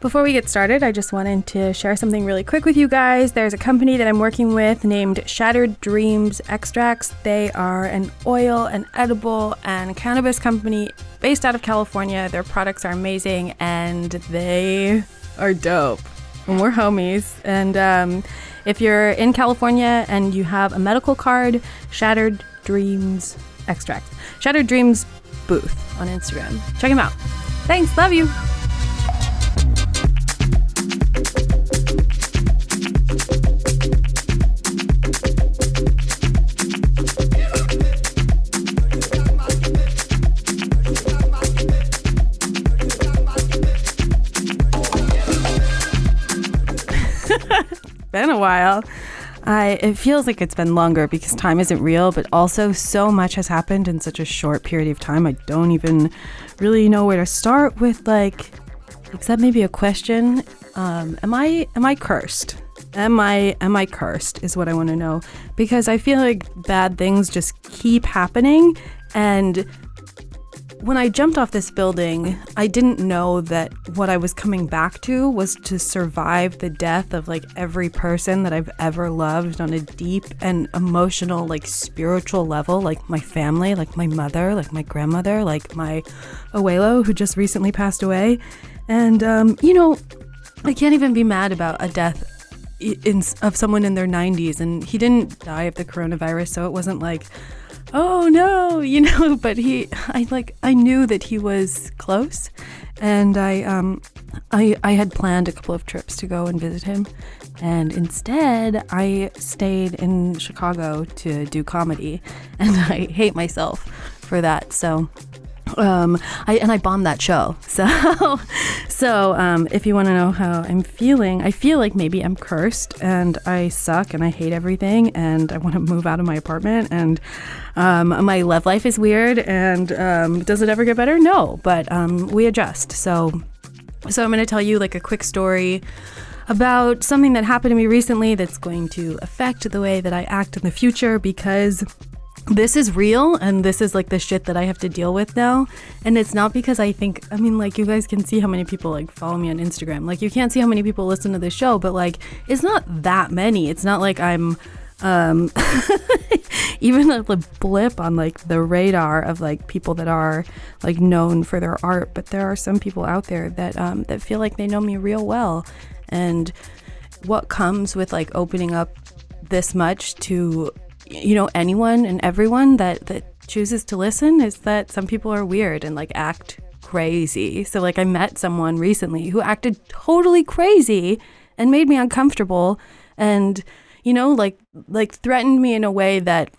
Before we get started, I just wanted to share something really quick with you guys. There's a company that I'm working with named Shattered Dreams Extracts. They are an oil, an edible, and cannabis company based out of California. Their products are amazing and they are dope. And we're homies. And if you're in California and you have a medical card, Shattered Dreams Extracts. Shattered Dreams booth on Instagram. Check them out. Thanks. Love you. Been a while. It feels like it's been longer because time isn't real, but also so much has happened in such a short period of time. I don't even really know where to start with, except maybe a question. Am I cursed? Am I cursed is what I want to know, because I feel like bad things just keep happening. And when I jumped off this building, I didn't know that what I was coming back to was to survive the death of every person that I've ever loved on a deep and emotional, spiritual level, my family, my mother, my grandmother, my abuelo who just recently passed away. And, I can't even be mad about a death of someone in their 90s. And he didn't die of the coronavirus, so it wasn't oh no, but I knew that he was close, and I had planned a couple of trips to go and visit him, and instead I stayed in Chicago to do comedy, and I hate myself for that. So I bombed that show. So if you want to know how I'm feeling, I feel like maybe I'm cursed and I suck and I hate everything and I want to move out of my apartment, and my love life is weird, and does it ever get better? No, but we adjust. So I'm going to tell you a quick story about something that happened to me recently that's going to affect the way that I act in the future, because this is real, and this is the shit that I have to deal with now. And it's not because you guys can see how many people follow me on Instagram. You can't see how many people listen to this show, but it's not that many. It's not like I'm even a blip on the radar of people that are known for their art. But there are some people out there that that feel like they know me real well. And what comes with opening up this much to anyone and everyone that chooses to listen is that some people are weird and act crazy. So I met someone recently who acted totally crazy and made me uncomfortable, and threatened me in a way that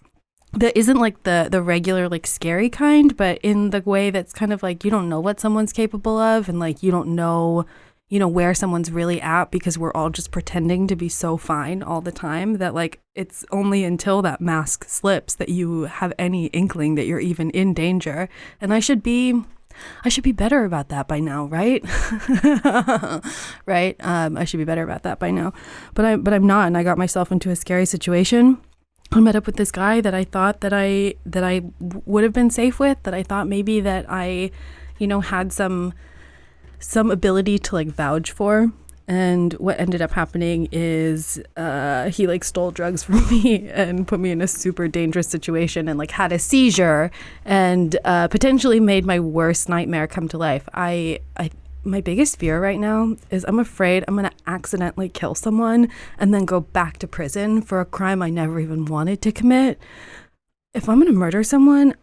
isn't the regular scary kind, but in the way that's kind of you don't know what someone's capable of, and you don't know where someone's really at, because we're all just pretending to be so fine all the time that it's only until that mask slips that you have any inkling that you're even in danger. And I should be better about that by now, right? Right? I should be better about that by now, but I'm not, and I got myself into a scary situation. I met up with this guy that I thought that I would have been safe with, that I thought maybe that I had some ability to vouch for. And what ended up happening is he stole drugs from me and put me in a super dangerous situation, and had a seizure, and potentially made my worst nightmare come to life. My biggest fear right now is I'm afraid I'm going to accidentally kill someone and then go back to prison for a crime I never even wanted to commit. If I'm going to murder someone,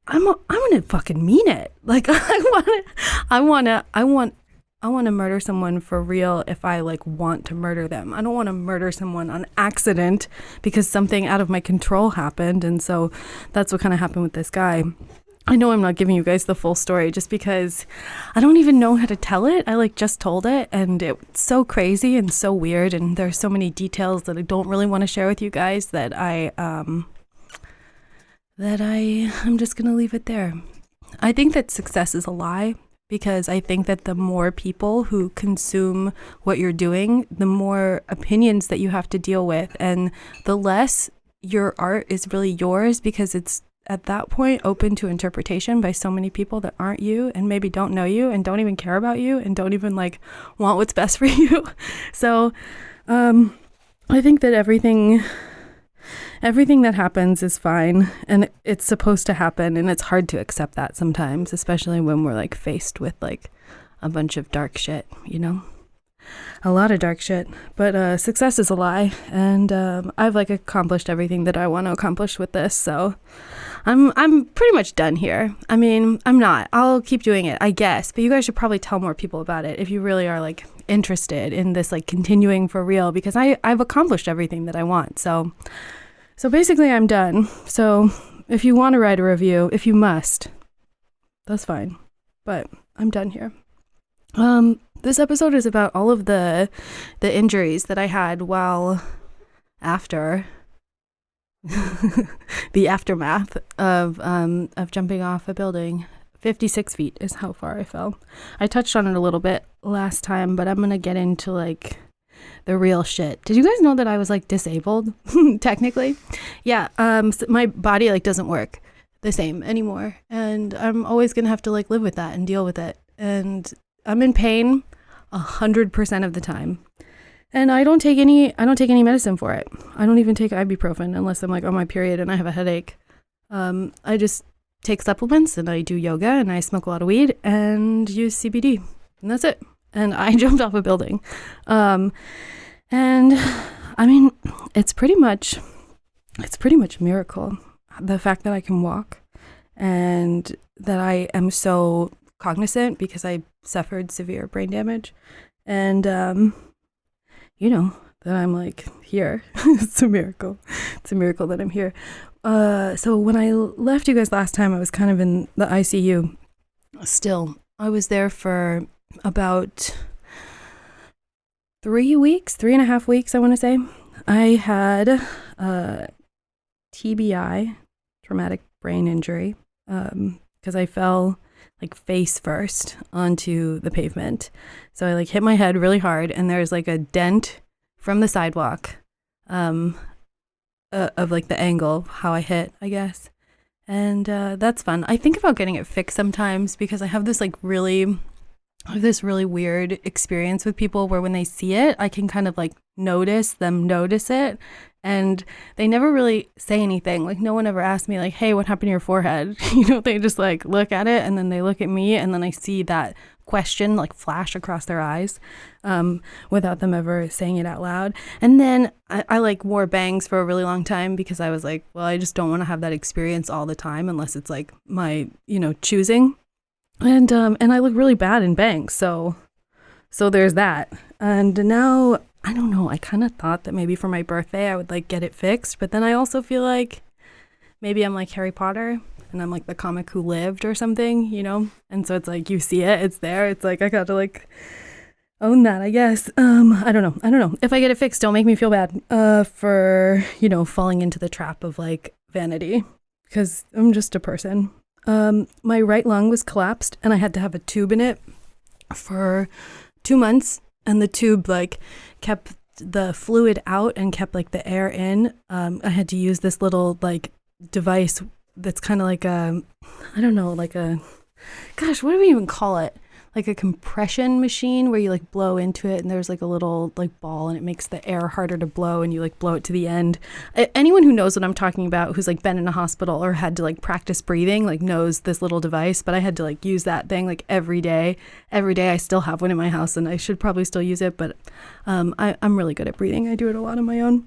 I'm gonna fucking mean it. I want to murder someone for real if I want to murder them. I don't want to murder someone on accident because something out of my control happened. And so that's what kind of happened with this guy. I know I'm not giving you guys the full story just because I don't even know how to tell it. I just told it, and it's so crazy and so weird, and there's so many details that I don't really want to share with you guys that I'm just going to leave it there. I think that success is a lie, because I think that the more people who consume what you're doing, the more opinions that you have to deal with, and the less your art is really yours, because it's at that point open to interpretation by so many people that aren't you and maybe don't know you and don't even care about you and don't even like want what's best for you. So I think that everything that happens is fine, and it's supposed to happen, and it's hard to accept that sometimes, especially when we're like faced with like a bunch of dark shit, you know? A lot of dark shit. But success is a lie, and I've like accomplished everything that I want to accomplish with this, so I'm pretty much done here. I mean, I'm not. I'll keep doing it, I guess, but you guys should probably tell more people about it if you really are like interested in this like continuing for real, because I've accomplished everything that I want. So basically I'm done. So if you want to write a review, if you must, that's fine. But I'm done here. This episode is about all of the injuries that I had while after the aftermath of jumping off a building. 56 feet is how far I fell. I touched on it a little bit last time, but I'm going to get into like the real shit. Did you guys know that I was like disabled technically? Yeah. So my body like doesn't work the same anymore, and I'm always going to have to like live with that and deal with it. And I'm in pain 100% of the time. And I don't take any medicine for it. I don't even take ibuprofen unless I'm like on my period and I have a headache. I just take supplements and I do yoga and I smoke a lot of weed and use CBD, and that's it. And I jumped off a building. And I mean, it's pretty much a miracle. The fact that I can walk and that I am so cognizant because I suffered severe brain damage, and you know, that I'm like here. It's a miracle. It's a miracle that I'm here. So when I left you guys last time, I was kind of in the ICU still. I was there for about 3.5 weeks, I want to say. I had TBI, traumatic brain injury, because I fell like face first onto the pavement. So I like hit my head really hard, and there's like a dent from the sidewalk of like the angle how I hit, I guess. And that's fun. I think about getting it fixed sometimes because I have this really weird experience with people where when they see it, I can kind of like notice it, and they never really say anything. Like no one ever asked me like, hey, what happened to your forehead? You know, they just like look at it, and then they look at me, and then I see that question like flash across their eyes without them ever saying it out loud. And then I like wore bangs for a really long time because I was like, well, I just don't want to have that experience all the time unless it's like my, you know, choosing. And I look really bad in bangs, so there's that. And now, I don't know, I kind of thought that maybe for my birthday I would like get it fixed, but then I also feel like maybe I'm like Harry Potter and I'm like the comic who lived or something, you know? And so it's like you see it, it's there, it's like I got to like own that, I guess. I don't know. If I get it fixed, don't make me feel bad for, you know, falling into the trap of like vanity, because I'm just a person. My right lung was collapsed and I had to have a tube in it for 2 months, and the tube like kept the fluid out and kept like the air in. I had to use this little like device that's kind of like a, I don't know, like a, gosh, what do we even call it? Like a compression machine where you like blow into it and there's like a little like ball and it makes the air harder to blow and you like blow it to the end. Anyone who knows what I'm talking about, who's like been in a hospital or had to like practice breathing, like knows this little device. But I had to like use that thing like every day. I still have one in my house and I should probably still use it, but I'm really good at breathing. I do it a lot on my own.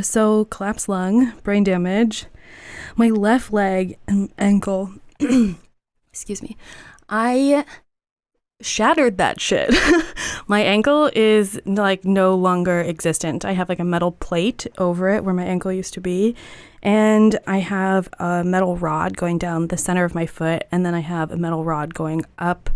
So collapsed lung, brain damage, my left leg and ankle, excuse me, I shattered that shit. My ankle is like no longer existent. I have like a metal plate over it where my ankle used to be, and I have a metal rod going down the center of my foot, and then I have a metal rod going up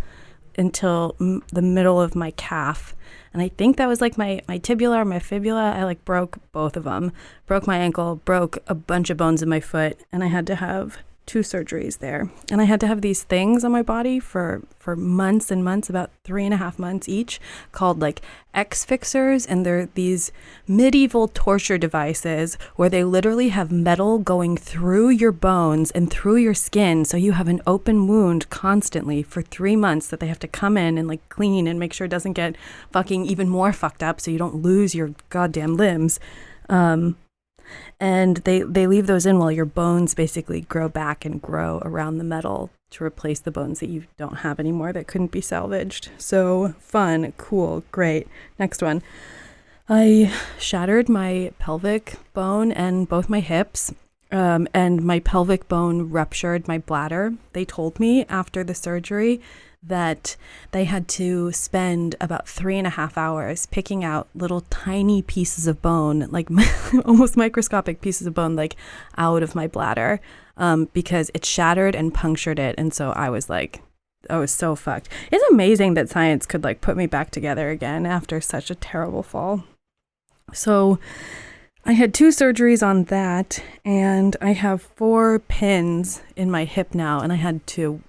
until the middle of my calf. And I think that was like my tibia or my fibula. I like broke both of them, broke my ankle, broke a bunch of bones in my foot, and I had to have two surgeries there. And I had to have these things on my body for months and months, about 3.5 months each, called like X-Fixers. And they're these medieval torture devices where they literally have metal going through your bones and through your skin. So you have an open wound constantly for 3 months that they have to come in and like clean and make sure it doesn't get fucking even more fucked up so you don't lose your goddamn limbs. And they leave those in while your bones basically grow back and grow around the metal to replace the bones that you don't have anymore that couldn't be salvaged. So fun, cool, great. Next one. I shattered my pelvic bone and both my hips, and my pelvic bone ruptured my bladder. They told me after the surgery that they had to spend about 3.5 hours picking out little tiny pieces of bone, like almost microscopic pieces of bone, like out of my bladder, because it shattered and punctured it. And so I was so fucked. It's amazing that science could like put me back together again after such a terrible fall. So I had 2 surgeries on that, and I have 4 pins in my hip now, and I had to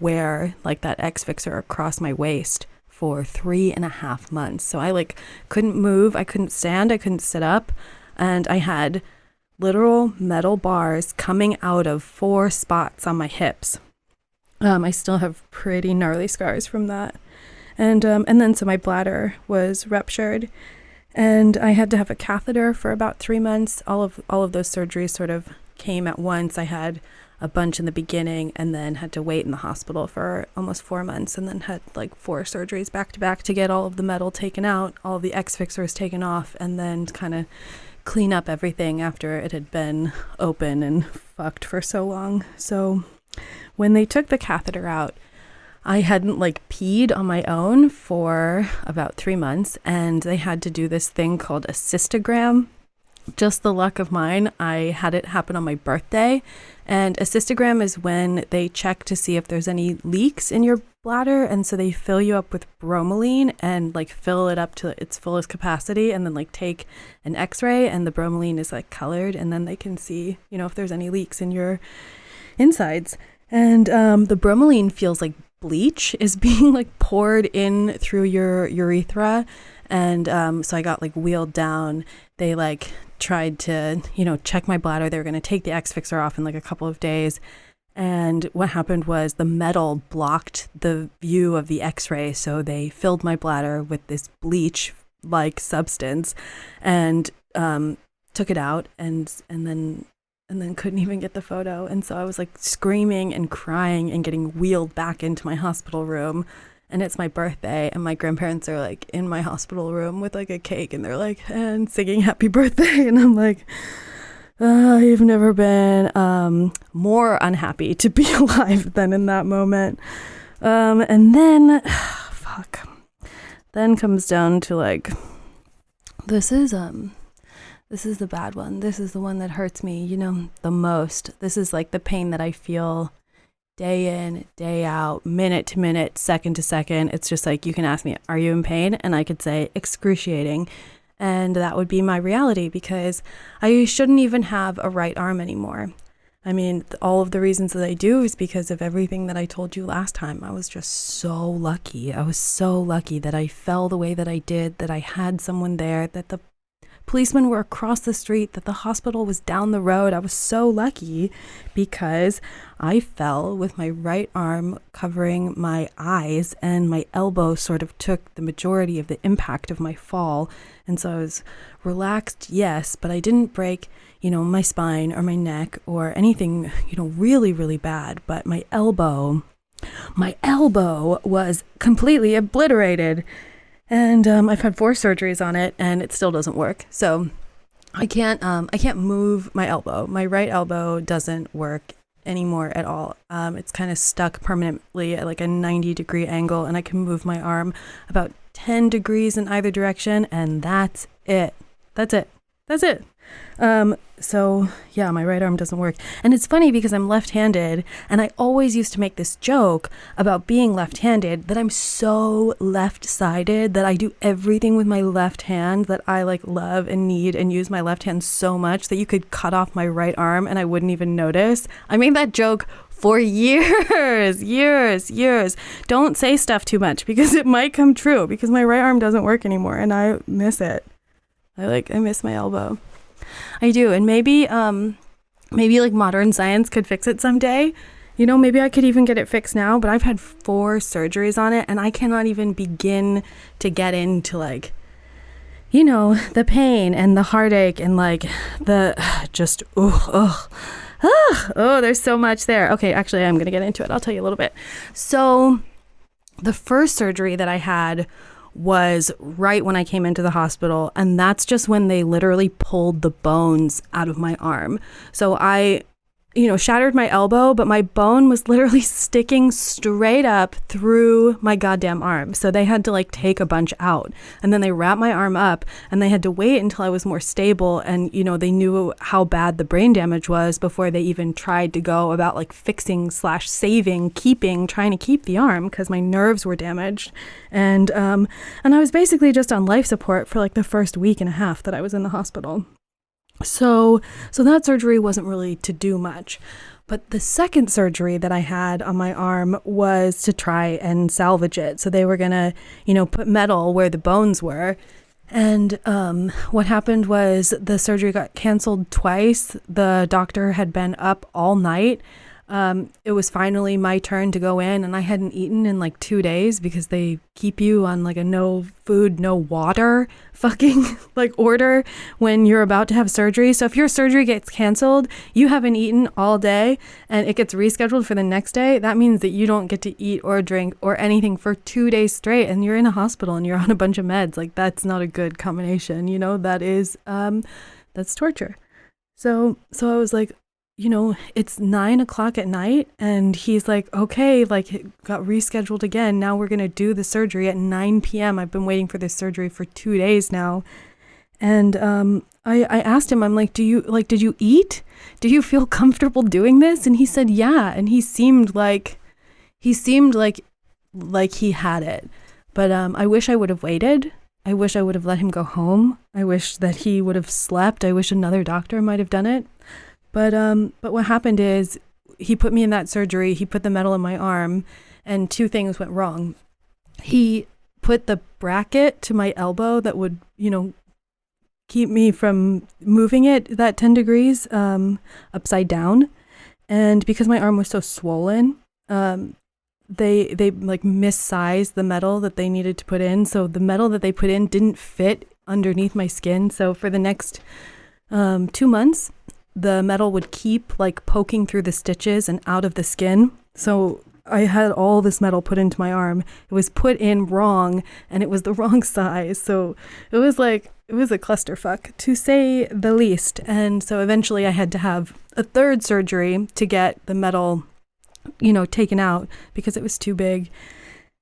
wear like that X-Fixer across my waist for 3.5 months. So I like couldn't move, I couldn't stand, I couldn't sit up, and I had literal metal bars coming out of 4 spots on my hips. I still have pretty gnarly scars from that. And then so my bladder was ruptured, and I had to have a catheter for about 3 months. All of those surgeries sort of came at once. I had a bunch in the beginning and then had to wait in the hospital for almost 4 months, and then had like 4 surgeries back to back to get all of the metal taken out, all of the X-Fixers taken off, and then kind of clean up everything after it had been open and fucked for so long. So when they took the catheter out, I hadn't like peed on my own for about 3 months, and they had to do this thing called a cystogram. Just the luck of mine, I had it happen on my birthday. And a cystogram is when they check to see if there's any leaks in your bladder, and so they fill you up with bromelain and like fill it up to its fullest capacity, and then like take an x-ray, and the bromelain is like colored, and then they can see, you know, if there's any leaks in your insides. And the bromelain feels like bleach is being like poured in through your urethra. And so I got like wheeled down. They like tried to, you know, check my bladder. They were going to take the X-Fixer off in like a couple of days. And what happened was the metal blocked the view of the X-ray. So they filled my bladder with this bleach-like substance and took it out and then couldn't even get the photo. And so I was like screaming and crying and getting wheeled back into my hospital room. And it's my birthday, and my grandparents are like in my hospital room with like a cake, and they're like, and singing happy birthday. And I'm like, I've never been more unhappy to be alive than in that moment. And then, then comes down to like, this is the bad one. This is the one that hurts me, you know, the most. This is like the pain that I feel day in, day out, minute to minute, second to second. It's just like, you can ask me, are you in pain? And I could say excruciating. And that would be my reality, because I shouldn't even have a right arm anymore. I mean, all of the reasons that I do is because of everything that I told you last time. I was just so lucky. I was so lucky that I fell the way that I did, that I had someone there, that the policemen were across the street, that the hospital was down the road. I was so lucky because I fell with my right arm covering my eyes, and my elbow sort of took the majority of the impact of my fall. And so I was relaxed, yes, but I didn't break, you know, my spine or my neck or anything, you know, really, really bad. But my elbow was completely obliterated. And I've had 4 surgeries on it, and it still doesn't work. So I can't move my elbow. My right elbow doesn't work anymore at all. It's kind of stuck permanently at like a 90-degree angle, and I can move my arm about 10 degrees in either direction, and that's it. That's it. So yeah, my right arm doesn't work. And it's funny because I'm left-handed, and I always used to make this joke about being left-handed, that I'm so left-sided that I do everything with my left hand, that I like love and need and use my left hand so much that you could cut off my right arm and I wouldn't even notice. I made that joke for years. Don't say stuff too much because it might come true, because my right arm doesn't work anymore and I miss it. I miss my elbow. I do. And maybe like modern science could fix it someday. You know, maybe I could even get it fixed now, but I've had 4 surgeries on it and I cannot even begin to get into like, you know, the pain and the heartache and like the just, there's so much there. Okay, actually, I'm going to get into it. I'll tell you a little bit. So the first surgery that I had was right when I came into the hospital, and that's just when they literally pulled the bones out of my arm. So I, shattered my elbow, but my bone was literally sticking straight up through my goddamn arm. So they had to like take a bunch out, and then they wrapped my arm up, and they had to wait until I was more stable. And, they knew how bad the brain damage was before they even tried to go about like fixing / saving, trying to keep the arm, because my nerves were damaged. And I was basically just on life support for like the first week and a half that I was in the hospital. So that surgery wasn't really to do much. But the second surgery that I had on my arm was to try and salvage it. So they were going to, put metal where the bones were. And what happened was the surgery got canceled twice. The doctor had been up all night. It was finally my turn to go in, and I hadn't eaten in like 2 days because they keep you on like a no food, no water fucking like order when you're about to have surgery. So if your surgery gets canceled, you haven't eaten all day and it gets rescheduled for the next day, that means that you don't get to eat or drink or anything for 2 days straight, and you're in a hospital and you're on a bunch of meds. Like, that's not a good combination, that is, that's torture. So I was like, it's 9:00 at night, and he's like, okay, like it got rescheduled again. Now we're going to do the surgery at 9 p.m. I've been waiting for this surgery for 2 days now. And I asked him, I'm like, did you eat? Do you feel comfortable doing this? And he said, yeah. And he seemed like he had it. But I wish I would have waited. I wish I would have let him go home. I wish that he would have slept. I wish another doctor might have done it. But what happened is he put me in that surgery. He put the metal in my arm, and 2 things went wrong. He put the bracket to my elbow that would, keep me from moving it that 10 degrees upside down. And because my arm was so swollen, they like missized the metal that they needed to put in. So the metal that they put in didn't fit underneath my skin. So for the next 2 months, the metal would keep like poking through the stitches and out of the skin. So I had all this metal put into my arm. It was put in wrong, and it was the wrong size. So it was a clusterfuck, to say the least. And so eventually I had to have a 3rd surgery to get the metal, taken out because it was too big.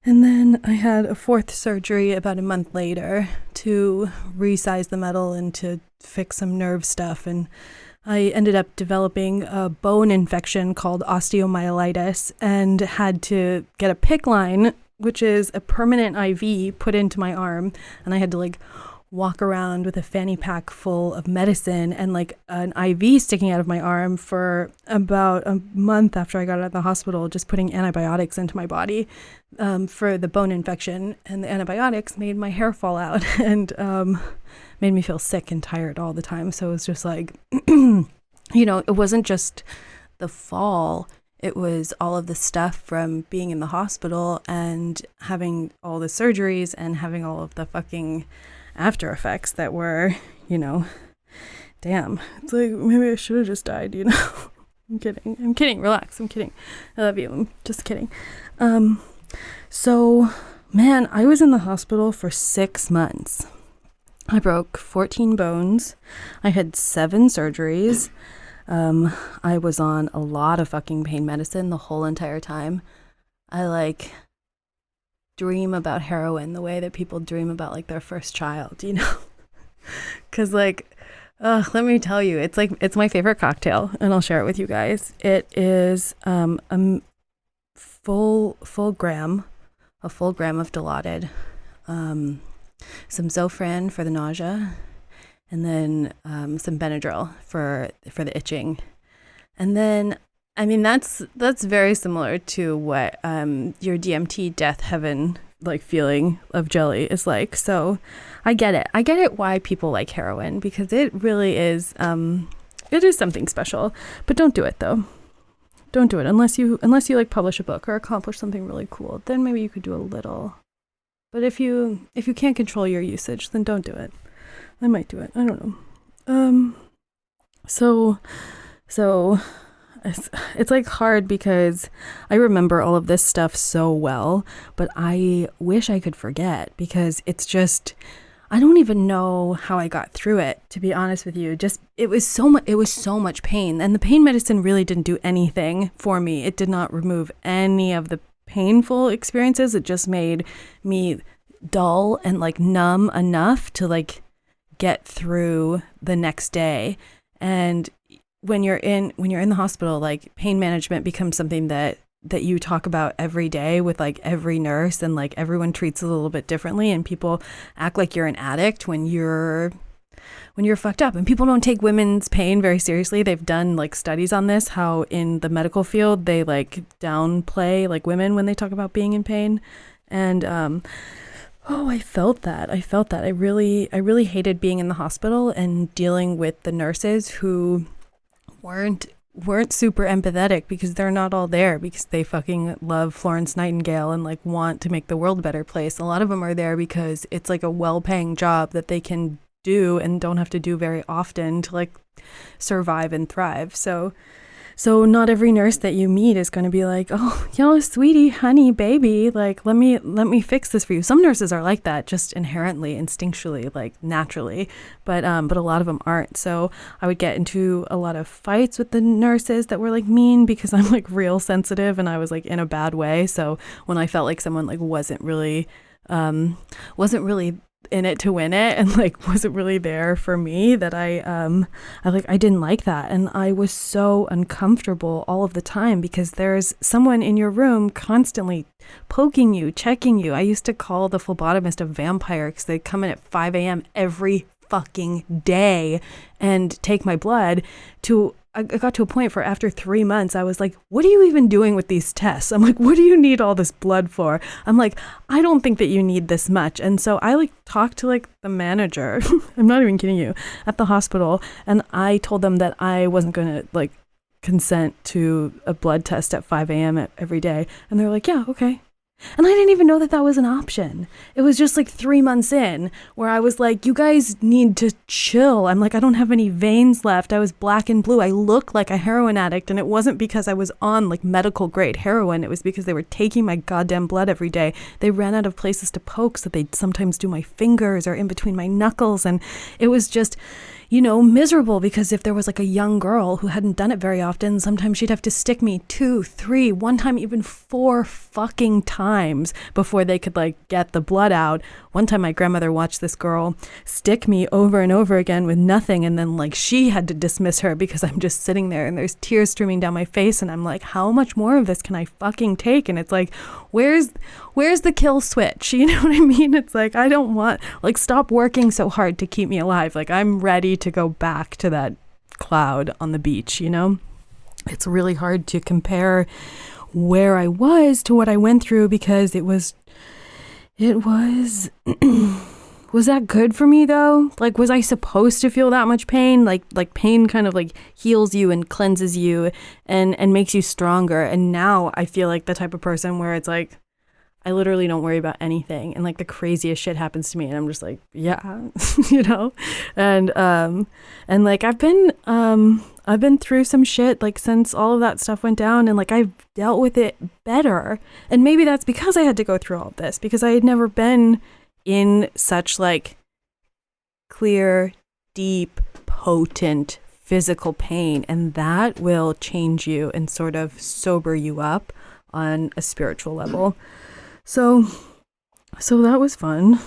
And then I had a 4th surgery about a month later to resize the metal and to fix some nerve stuff. And I ended up developing a bone infection called osteomyelitis and had to get a PICC line, which is a permanent IV, put into my arm. And I had to like walk around with a fanny pack full of medicine and like an IV sticking out of my arm for about a month after I got out of the hospital, just putting antibiotics into my body for the bone infection. And the antibiotics made my hair fall out and made me feel sick and tired all the time. So it was just like, it wasn't just the fall. It was all of the stuff from being in the hospital and having all the surgeries and having all of the fucking after effects that were, damn. It's like, maybe I should have just died, I'm kidding. Relax. I'm kidding. I love you. I'm just kidding. So, man, I was in the hospital for 6 months. I broke 14 bones. I had 7 surgeries. I was on a lot of fucking pain medicine the whole entire time. I dream about heroin the way that people dream about like their first child, because Let me tell you, it's my favorite cocktail, and I'll share it with you guys. It is full gram, a full gram of Dilaudid, some Zofran for the nausea, and then some Benadryl for the itching. And then, I mean, that's very similar to what your DMT death heaven like feeling of jelly is like. So I get it why people like heroin, because it really is it is something special. But don't do it though. Don't do it unless you like publish a book or accomplish something really cool. Then maybe you could do a little. But if you can't control your usage, then don't do it. I might do it. I don't know. So it's like hard because I remember all of this stuff so well, but I wish I could forget, because it's just, I don't even know how I got through it, to be honest with you. Just it was so much pain, and the pain medicine really didn't do anything for me. It did not remove any of the painful experiences. It just made me dull and like numb enough to like get through the next day. And when you're in the hospital, like pain management becomes something that you talk about every day with like every nurse, and like everyone treats it a little bit differently, and people act like you're an addict when you're fucked up. And people don't take women's pain very seriously. They've done like studies on this, how in the medical field they like downplay like women when they talk about being in pain. And I felt that. I really hated being in the hospital and dealing with the nurses who weren't super empathetic, because they're not all there because they fucking love Florence Nightingale and like want to make the world a better place. A lot of them are there because it's like a well-paying job that they can do and don't have to do very often to like survive and thrive. So not every nurse that you meet is going to be like, oh, sweetie, honey, baby, like, let me fix this for you. Some nurses are like that, just inherently, instinctually, like naturally, but a lot of them aren't. So I would get into a lot of fights with the nurses that were like mean, because I'm like real sensitive, and I was like in a bad way. So when I felt like someone like wasn't really in it to win it, and like wasn't really there for me, that I didn't like that. And I was so uncomfortable all of the time, because there's someone in your room constantly poking you, checking you. I used to call the phlebotomist a vampire, because they'd come in at 5 a.m. every fucking day and take my blood. I got to a point where after 3 months, I was like, what are you even doing with these tests? I'm like, what do you need all this blood for? I'm like, I don't think that you need this much. And so I like talked to like the manager, I'm not even kidding you, at the hospital. And I told them that I wasn't going to like consent to a blood test at 5 a.m. every day. And they're like, yeah, okay. And I didn't even know that was an option. It was just like 3 months in where I was like, you guys need to chill. I'm like, I don't have any veins left. I was black and blue. I look like a heroin addict. And it wasn't because I was on like medical grade heroin. It was because they were taking my goddamn blood every day. They ran out of places to poke, so they'd sometimes do my fingers or in between my knuckles. And it was just, miserable, because if there was like a young girl who hadn't done it very often, sometimes she'd have to stick me 2, 3, one time even 4 fucking times before they could like get the blood out. One time my grandmother watched this girl stick me over and over again with nothing, and then like she had to dismiss her because I'm just sitting there and there's tears streaming down my face, and I'm like, how much more of this can I fucking take? And it's like, where's the kill switch? You know what I mean? It's like, I don't want, like, stop working so hard to keep me alive. Like, I'm ready to go back to that cloud on the beach, It's really hard to compare where I was to what I went through, because it was was that good for me though? Like, was I supposed to feel that much pain? Like pain kind of like heals you and cleanses you and makes you stronger. And now I feel like the type of person where it's like, I literally don't worry about anything, and like the craziest shit happens to me, and I'm just like, yeah, and like I've been through some shit like since all of that stuff went down, and like I've dealt with it better. And maybe that's because I had to go through all of this, because I had never been in such like clear, deep, potent physical pain, and that will change you and sort of sober you up on a spiritual level. So that was fun.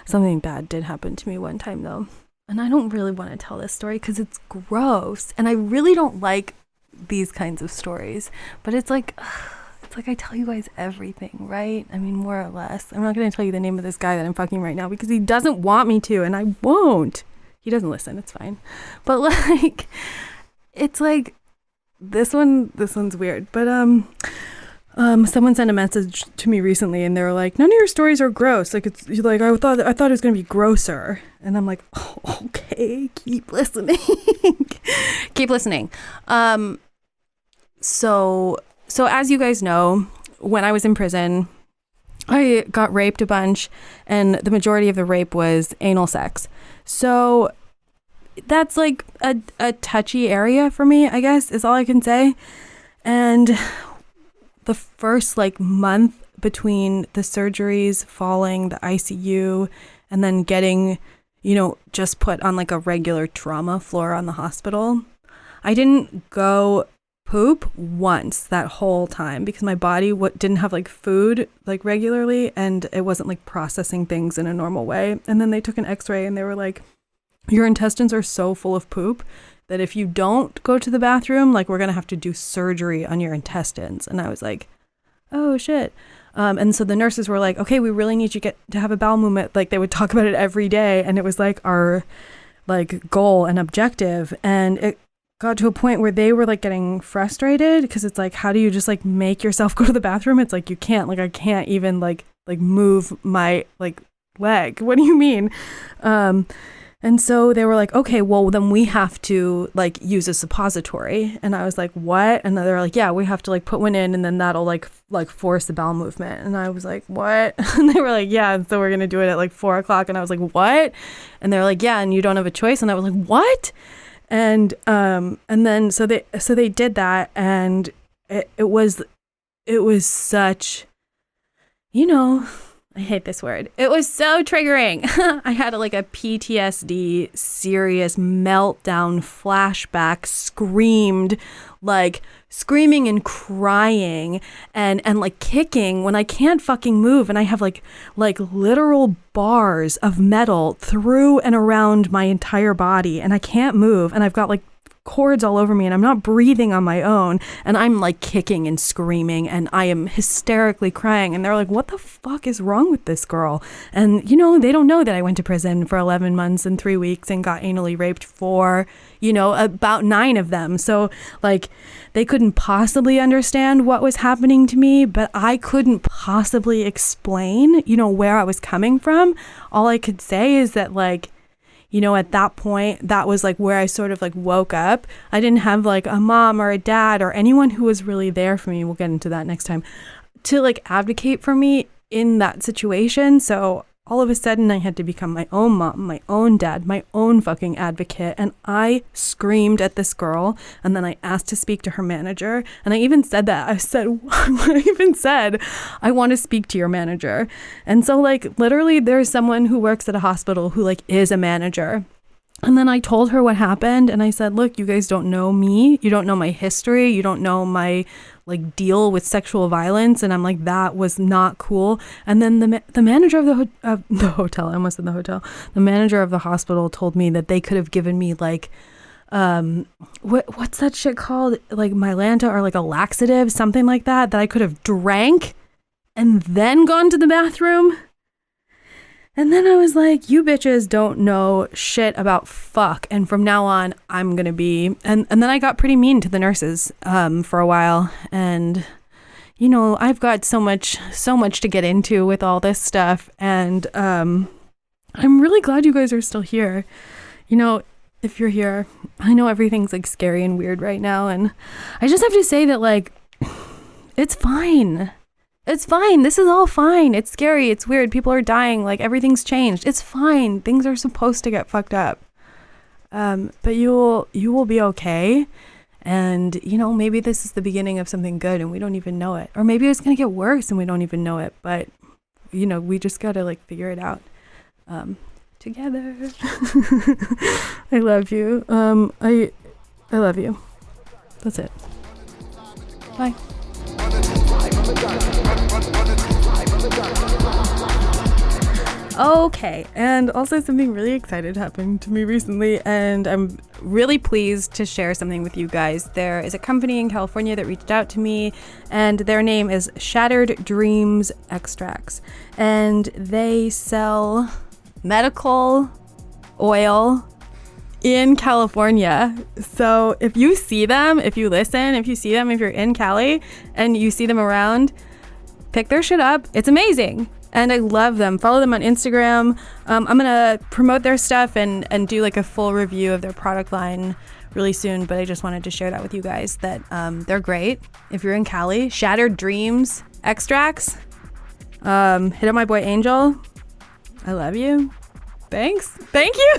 Something bad did happen to me one time though. and I don't really want to tell this story because it's gross, and I really don't like these kinds of stories, but it's like I tell you guys everything, right? I mean, more or less. I'm not going to tell you the name of this guy that I'm fucking right now because he doesn't want me to, and I won't. He doesn't listen. It's fine. But like, it's like this one's weird. But someone sent a message to me recently, and they were like, "None of your stories are gross. Like, it's like I thought it was going to be grosser." And I'm like, "Oh, okay, keep listening." Keep listening. So as you guys know, when I was in prison, I got raped a bunch, and the majority of the rape was anal sex. So that's like a touchy area for me, I guess, is all I can say. And the first like month between the surgeries, falling, the ICU, and then getting, just put on like a regular trauma floor on the hospital, I didn't go poop once that whole time because my body didn't have like food like regularly, and it wasn't like processing things in a normal way. And then they took an x-ray, and they were like, your intestines are so full of poop that if you don't go to the bathroom, like, we're gonna have to do surgery on your intestines. And I was like, oh shit. And so the nurses were like, okay, we really need you to have a bowel movement. Like, they would talk about it every day, and it was like our like goal and objective. And it got to a point where they were like getting frustrated because it's like, how do you just like make yourself go to the bathroom? It's like, you can't, like, I can't even like move my like leg. What do you mean? And so they were like, okay, well then we have to like use a suppository. And I was like, what? And they're like, yeah, we have to like put one in, and then that'll like force the bowel movement. And I was like, what? And they were like, yeah, and so we're gonna do it at like 4:00. And I was like, what? And they're like, yeah, and you don't have a choice. And I was like, what? And then so they did that, and it was such, I hate this word. It was so triggering. I had like a PTSD serious meltdown flashback, screaming and crying and like kicking when I can't fucking move, and I have like literal bars of metal through and around my entire body, and I can't move, and I've got like cords all over me, and I'm not breathing on my own, and I'm like kicking and screaming, and I am hysterically crying, and they're like, what the fuck is wrong with this girl? And they don't know that I went to prison for 11 months and 3 weeks and got anally raped for about 9 of them. So like, they couldn't possibly understand what was happening to me, but I couldn't possibly explain where I was coming from. All I could say is that like, at that point, that was like where I sort of like woke up. I didn't have like a mom or a dad or anyone who was really there for me. We'll get into that next time, to like advocate for me in that situation. So all of a sudden I had to become my own mom, my own dad, my own fucking advocate. And I screamed at this girl, and then I asked to speak to her manager. And I even said that. I want to speak to your manager. And so like, literally there's someone who works at a hospital who like is a manager. And then I told her what happened, and I said, look, you guys don't know me. You don't know my history. You don't know my like deal with sexual violence. And I'm like, that was not cool. And then the manager of the hotel, I almost said the hotel, the manager of the hospital told me that they could have given me like, what's that shit called? Like Mylanta, or like a laxative, something like that I could have drank and then gone to the bathroom. And then I was like, you bitches don't know shit about fuck. And from now on, I'm going to be... And then I got pretty mean to the nurses for a while. And, I've got so much to get into with all this stuff. And I'm really glad you guys are still here. If you're here, I know everything's like scary and weird right now. And I just have to say that like, it's fine. It's fine. This is all fine. It's scary. It's weird. People are dying. Like, everything's changed. It's fine. Things are supposed to get fucked up. But you will be okay. And, maybe this is the beginning of something good and we don't even know it. Or maybe it's going to get worse and we don't even know it. But, we just got to like figure it out together. I love you. I love you. That's it. Bye. Okay, and also something really excited happened to me recently, and I'm really pleased to share something with you guys. There is a company in California that reached out to me, and their name is Shattered Dreams Extracts, and they sell medical oil in California. So if you see them, if you listen, if you see them, if you're in Cali and you see them around, pick their shit up. It's amazing. And I love them. Follow them on Instagram. I'm going to promote their stuff and do like a full review of their product line really soon. But I just wanted to share that with you guys that they're great. If you're in Cali, Shattered Dreams Extracts. Hit up my boy Angel. I love you. Thanks. Thank you.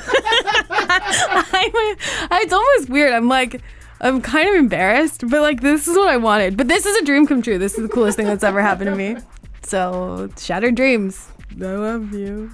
It's almost weird. I'm kind of embarrassed, but like this is what I wanted. But this is a dream come true. This is the coolest thing that's ever happened to me. So, Shattered Dreams. I love you.